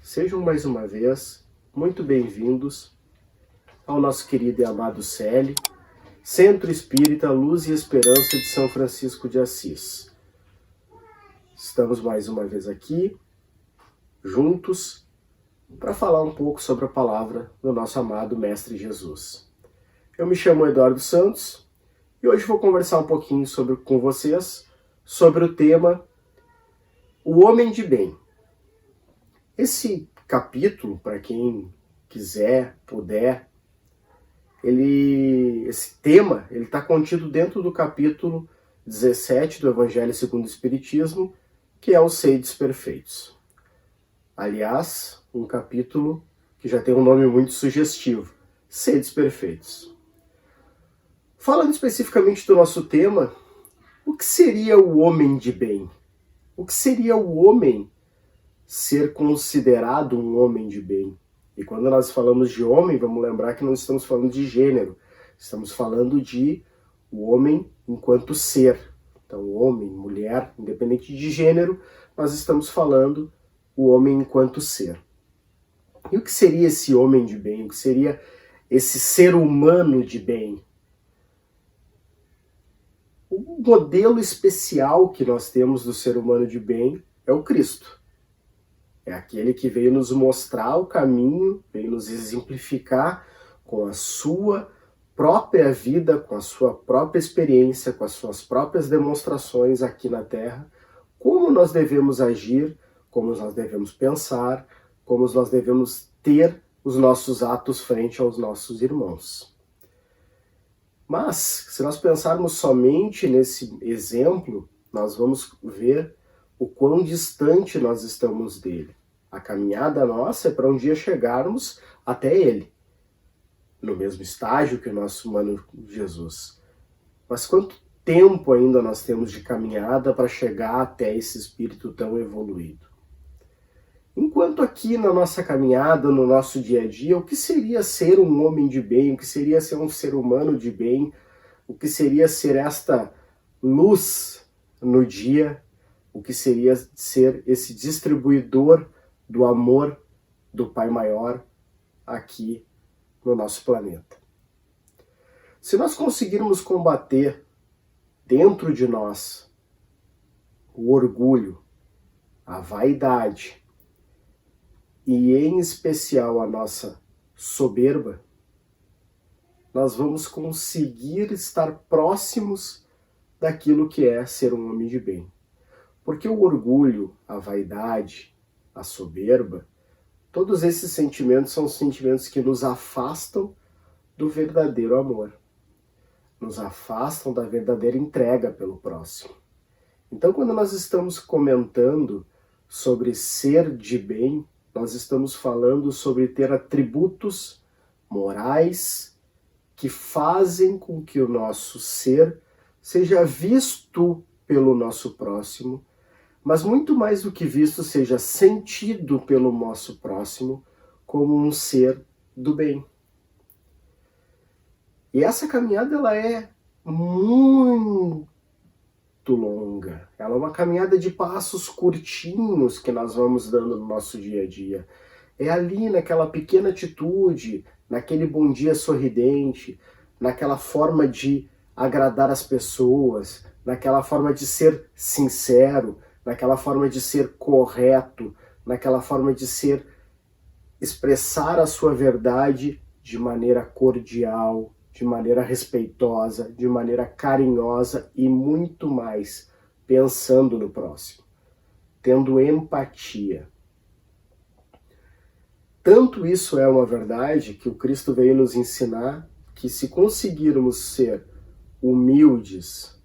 Sejam mais uma vez muito bem-vindos ao nosso querido e amado CELE, Centro Espírita Luz e Esperança de São Francisco de Assis. Estamos mais uma vez aqui, juntos, para falar um pouco sobre a palavra do nosso amado Mestre Jesus. Eu me chamo Eduardo Santos e hoje vou conversar um pouquinho com vocês sobre o tema O Homem de Bem. Esse capítulo, para quem quiser, puder, esse tema está contido dentro do capítulo 17 do Evangelho segundo o Espiritismo, que é os Sedes Perfeitos. Aliás, um capítulo que já tem um nome muito sugestivo, Sedes Perfeitos. Falando especificamente do nosso tema, o que seria o homem de bem? O que seria o homem ser considerado um homem de bem? E quando nós falamos de homem, vamos lembrar que não estamos falando de gênero, estamos falando de o homem enquanto ser. Então, homem, mulher, independente de gênero, nós estamos falando o homem enquanto ser. E o que seria esse homem de bem? O que seria esse ser humano de bem? O modelo especial que nós temos do ser humano de bem é o Cristo. É aquele que veio nos mostrar o caminho, veio nos exemplificar com a sua própria vida, com a sua própria experiência, com as suas próprias demonstrações aqui na Terra, como nós devemos agir, como nós devemos pensar, como nós devemos ter os nossos atos frente aos nossos irmãos. Mas, se nós pensarmos somente nesse exemplo, nós vamos ver o quão distante nós estamos dele. A caminhada nossa é para um dia chegarmos até ele, no mesmo estágio que o nosso humano Jesus. Mas quanto tempo ainda nós temos de caminhada para chegar até esse espírito tão evoluído? Enquanto aqui na nossa caminhada, no nosso dia a dia, o que seria ser um homem de bem? O que seria ser um ser humano de bem? O que seria ser esta luz no dia? O que seria ser esse distribuidor do amor do Pai Maior aqui no nosso planeta? Se nós conseguirmos combater dentro de nós o orgulho, a vaidade e em especial a nossa soberba, nós vamos conseguir estar próximos daquilo que é ser um homem de bem. Porque o orgulho, a vaidade, a soberba, todos esses sentimentos são sentimentos que nos afastam do verdadeiro amor, nos afastam da verdadeira entrega pelo próximo. Então, quando nós estamos comentando sobre ser de bem, nós estamos falando sobre ter atributos morais que fazem com que o nosso ser seja visto pelo nosso próximo, mas muito mais do que visto, seja sentido pelo nosso próximo como um ser do bem. E essa caminhada ela é muito longa. Ela é uma caminhada de passos curtinhos que nós vamos dando no nosso dia a dia. É ali naquela pequena atitude, naquele bom dia sorridente, naquela forma de agradar as pessoas, naquela forma de ser sincero, naquela forma de ser correto, naquela forma de expressar a sua verdade de maneira cordial, de maneira respeitosa, de maneira carinhosa e muito mais, pensando no próximo, tendo empatia. Tanto isso é uma verdade que o Cristo veio nos ensinar que se conseguirmos ser humildes,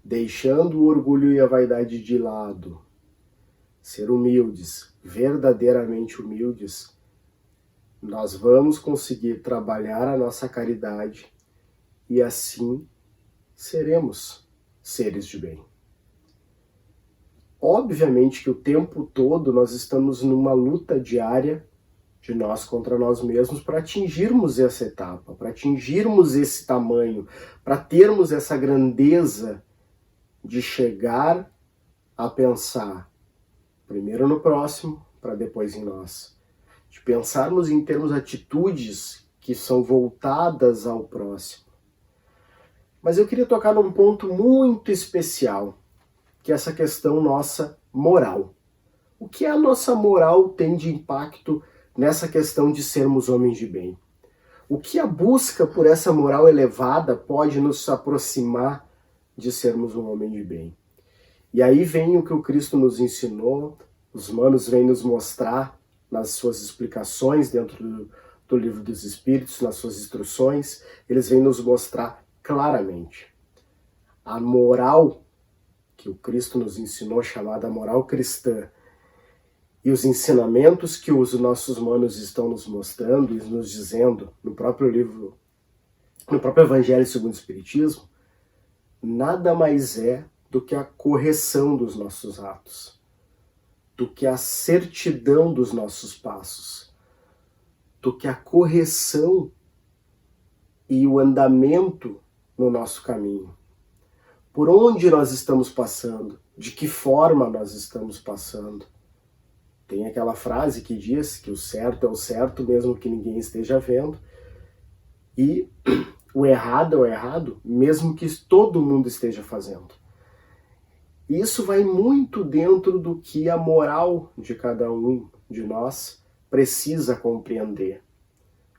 deixando o orgulho e a vaidade de lado, ser humildes, verdadeiramente humildes, nós vamos conseguir trabalhar a nossa caridade e assim seremos seres de bem. Obviamente que o tempo todo nós estamos numa luta diária de nós contra nós mesmos para atingirmos essa etapa, para atingirmos esse tamanho, para termos essa grandeza de chegar a pensar primeiro no próximo, para depois em nós, de pensarmos em termos atitudes que são voltadas ao próximo. Mas eu queria tocar num ponto muito especial, que é essa questão nossa moral. O que a nossa moral tem de impacto nessa questão de sermos homens de bem? O que a busca por essa moral elevada pode nos aproximar de sermos um homem de bem? E aí vem o que o Cristo nos ensinou, os manos vêm nos mostrar nas suas explicações dentro do Livro dos Espíritos, nas suas instruções, eles vêm nos mostrar claramente a moral que o Cristo nos ensinou, chamada moral cristã, e os ensinamentos que os nossos manos estão nos mostrando e nos dizendo no próprio livro, no próprio Evangelho segundo o Espiritismo, nada mais é do que a correção dos nossos atos, do que a certidão dos nossos passos, do que a correção e o andamento no nosso caminho. Por onde nós estamos passando, de que forma nós estamos passando. Tem aquela frase que diz que o certo é o certo, mesmo que ninguém esteja vendo, e o errado é o errado, mesmo que todo mundo esteja fazendo. Isso vai muito dentro do que a moral de cada um de nós precisa compreender.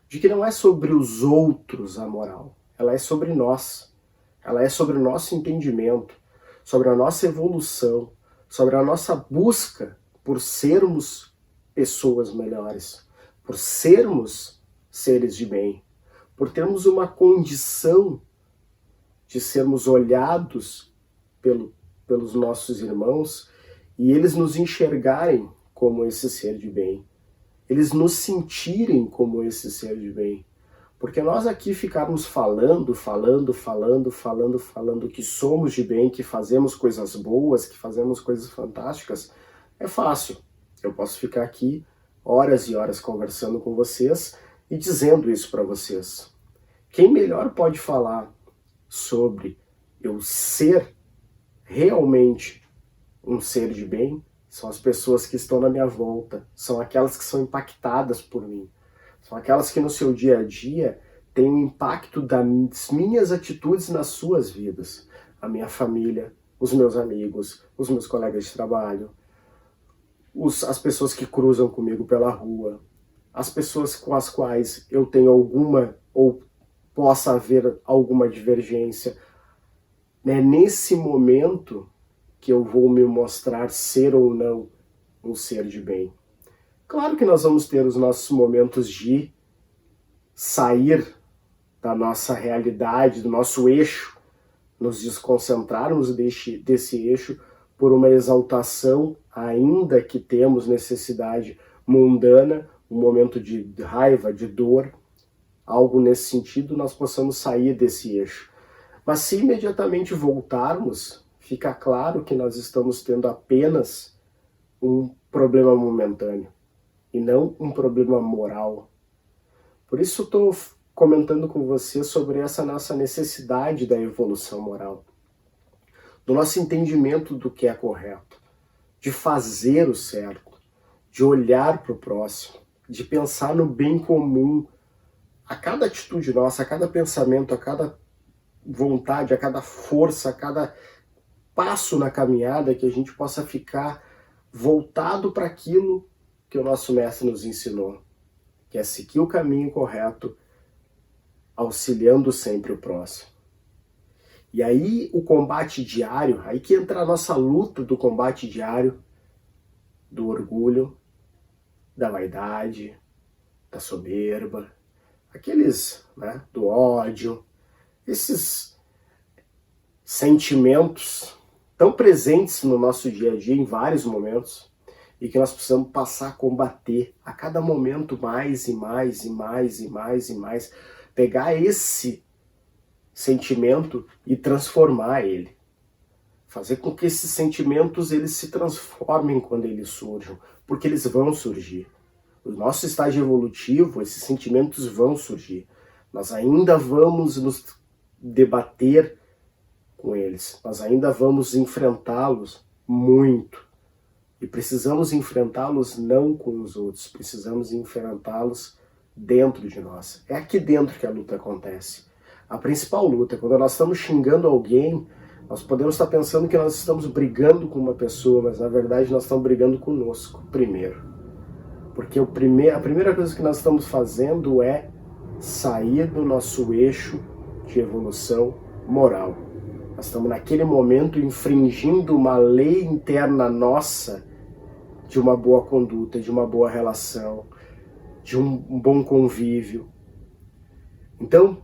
De que não é sobre os outros a moral, ela é sobre nós. Ela é sobre o nosso entendimento, sobre a nossa evolução, sobre a nossa busca por sermos pessoas melhores, por sermos seres de bem, por termos uma condição de sermos olhados pelos nossos irmãos e eles nos enxergarem como esse ser de bem, eles nos sentirem como esse ser de bem. Porque nós aqui ficarmos falando que somos de bem, que fazemos coisas boas, que fazemos coisas fantásticas, é fácil. Eu posso ficar aqui horas e horas conversando com vocês e dizendo isso para vocês. Quem melhor pode falar sobre eu ser realmente um ser de bem são as pessoas que estão na minha volta, são aquelas que são impactadas por mim. São aquelas que no seu dia a dia têm um impacto das minhas atitudes nas suas vidas. A minha família, os meus amigos, os meus colegas de trabalho, as pessoas que cruzam comigo pela rua, as pessoas com as quais eu tenho alguma ou possa haver alguma divergência. É nesse momento que eu vou me mostrar ser ou não um ser de bem. Claro que nós vamos ter os nossos momentos de sair da nossa realidade, do nosso eixo, nos desconcentrarmos desse eixo por uma exaltação, ainda que temos necessidade mundana, um momento de raiva, de dor, algo nesse sentido, nós possamos sair desse eixo. Mas se imediatamente voltarmos, fica claro que nós estamos tendo apenas um problema momentâneo e não um problema moral. Por isso estou comentando com você sobre essa nossa necessidade da evolução moral, do nosso entendimento do que é correto, de fazer o certo, de olhar para o próximo, de pensar no bem comum. A cada atitude nossa, a cada pensamento, a cada vontade, a cada força, a cada passo na caminhada, que a gente possa ficar voltado para aquilo que o nosso mestre nos ensinou, que é seguir o caminho correto, auxiliando sempre o próximo. E aí o combate diário, aí que entra a nossa luta do combate diário, do orgulho, da vaidade, da soberba, aqueles, do ódio, esses sentimentos tão presentes no nosso dia a dia em vários momentos, e que nós precisamos passar a combater a cada momento mais e mais e mais e mais e mais, pegar esse sentimento e transformar ele, fazer com que esses sentimentos eles se transformem quando eles surjam, porque eles vão surgir. O nosso estágio evolutivo, esses sentimentos vão surgir. Nós ainda vamos nos debater com eles, nós ainda vamos enfrentá-los muito. E precisamos enfrentá-los não com os outros, precisamos enfrentá-los dentro de nós. É aqui dentro que a luta acontece. A principal luta, quando nós estamos xingando alguém, nós podemos estar pensando que nós estamos brigando com uma pessoa, mas na verdade nós estamos brigando conosco primeiro. Porque a primeira coisa que nós estamos fazendo é sair do nosso eixo de evolução moral. Nós estamos naquele momento infringindo uma lei interna nossa de uma boa conduta, de uma boa relação, de um bom convívio. Então,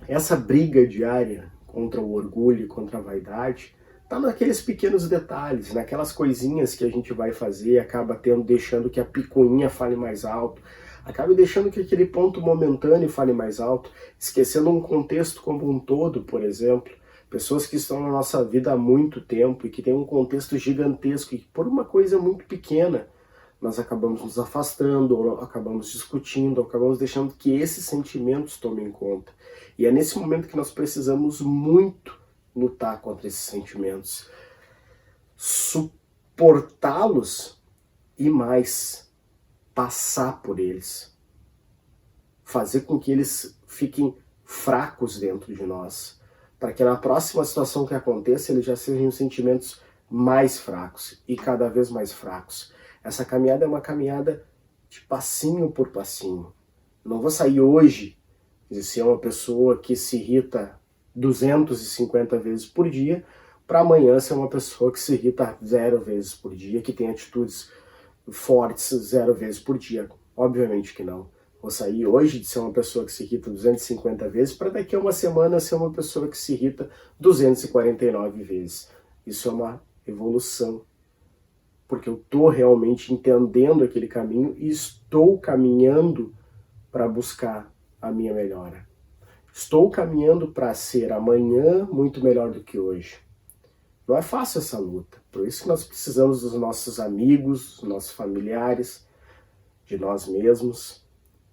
essa briga diária contra o orgulho, contra a vaidade, está naqueles pequenos detalhes, naquelas coisinhas que a gente vai fazer e acaba deixando que a picuinha fale mais alto, acaba deixando que aquele ponto momentâneo fale mais alto, esquecendo um contexto como um todo, por exemplo. Pessoas que estão na nossa vida há muito tempo e que têm um contexto gigantesco e que por uma coisa muito pequena nós acabamos nos afastando, ou acabamos discutindo, ou acabamos deixando que esses sentimentos tomem conta. E é nesse momento que nós precisamos muito lutar contra esses sentimentos, suportá-los e mais, passar por eles, fazer com que eles fiquem fracos dentro de nós, para que na próxima situação que aconteça eles já sejam sentimentos mais fracos e cada vez mais fracos. Essa caminhada é uma caminhada de passinho por passinho. Não vou sair hoje de ser uma pessoa que se irrita 250 vezes por dia, para amanhã ser uma pessoa que se irrita 0 vezes por dia, que tem atitudes fortes 0 vezes por dia. Obviamente que não. Vou sair hoje de ser uma pessoa que se irrita 250 vezes, para daqui a uma semana ser uma pessoa que se irrita 249 vezes. Isso é uma evolução. Porque eu estou realmente entendendo aquele caminho e estou caminhando para buscar a minha melhora. Estou caminhando para ser amanhã muito melhor do que hoje. Não é fácil essa luta, por isso que nós precisamos dos nossos amigos, dos nossos familiares, de nós mesmos.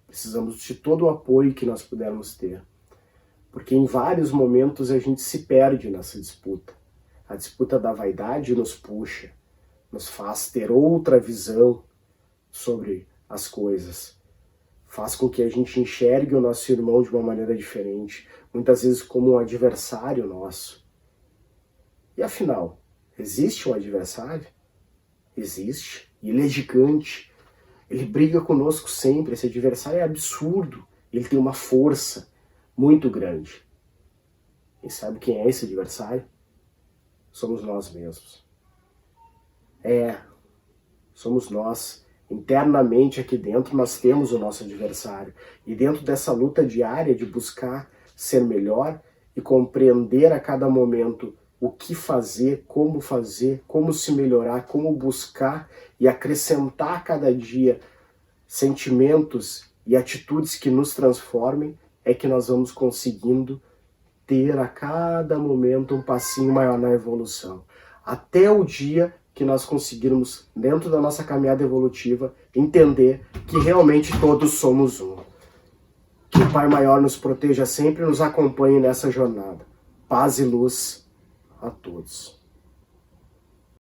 Precisamos de todo o apoio que nós pudermos ter. Porque em vários momentos a gente se perde nessa disputa. A disputa da vaidade nos puxa, nos faz ter outra visão sobre as coisas. Faz com que a gente enxergue o nosso irmão de uma maneira diferente, muitas vezes como um adversário nosso. E afinal, existe um adversário? Existe. E ele é gigante. Ele briga conosco sempre. Esse adversário é absurdo. Ele tem uma força muito grande. E sabe quem é esse adversário? Somos nós mesmos. Somos nós. Internamente aqui dentro nós temos o nosso adversário. E dentro dessa luta diária de buscar ser melhor e compreender a cada momento o que fazer, como se melhorar, como buscar e acrescentar a cada dia sentimentos e atitudes que nos transformem, é que nós vamos conseguindo ter a cada momento um passinho maior na evolução. Até o dia que nós conseguirmos, dentro da nossa caminhada evolutiva, entender que realmente todos somos um. Que o Pai Maior nos proteja sempre e nos acompanhe nessa jornada. Paz e luz a todos.